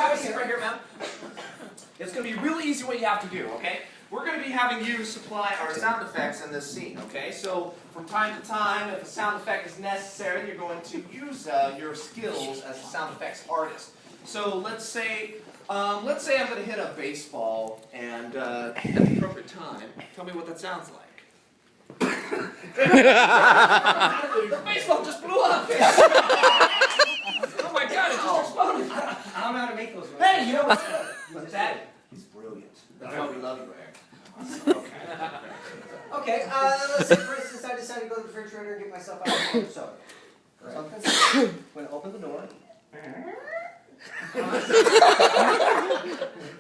have a seat right here, ma'am. It's going to be really easy what you have to do, okay? We're going to be having you supply our sound effects in this scene, okay? So from time to time, if a sound effect is necessary, you're going to use your skills as a sound effects artist. So let's say I'm going to hit a baseball, and at the appropriate time, tell me what that sounds like. The baseball just blew up! Oh my God, it just exploded! I don't know how to make those. Hey, you know what's that? He's brilliant. That's why we love you, Erik. Okay, let's say for instance I decided to go to the refrigerator and get myself out of the soda. So I'm going to open the door.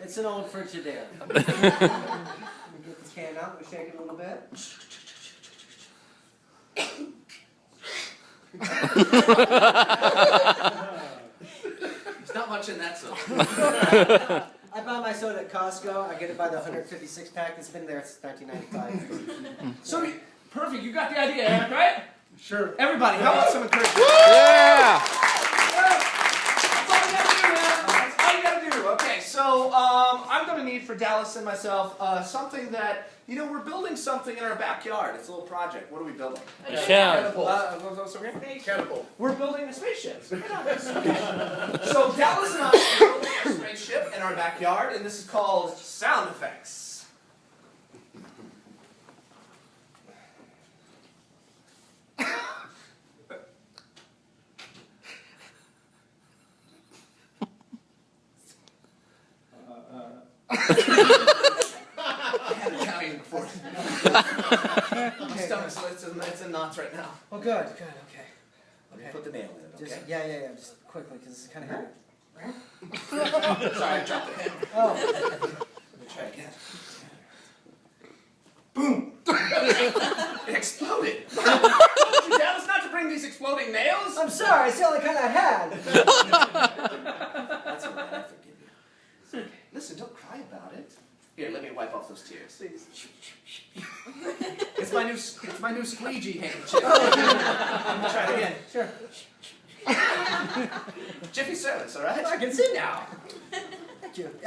It's an old Frigidaire. Get the can out, we shake it a little bit. There's not much in that soda. I buy my soda at Costco. I get it by the 156 pack. It's been there since 1995. So, perfect. You got the idea, Erik, right? Sure. Everybody, how about some encouragement? Yeah! That's all you gotta do, man. That's all you gotta do. Okay, so I'm gonna need for Dallas and myself something that, you know, we're building something in our backyard. It's a little project. What are we building? A shell. Catapult. We're building a spaceship. So Dallas and I are building a spaceship in our backyard, and this is called sound effects. I had Italian before. My stomach's it's in knots right now. Oh, good, okay. Let me put the nail in it, okay? Yeah, just quickly, because it's kind of heavy. Sorry, I dropped the hammer. Oh. Let me try again. Boom! It exploded! I told you, Dallas, not to bring these exploding nails! I'm sorry, it's the only kind I had. That's all right, I forgive you. Okay. Listen, don't cry about it. Here, let me wipe off those tears. Please. It's my new squeegee handkerchief. Try it again. Sure. Jiffy service, all right? I can see now. Thank you.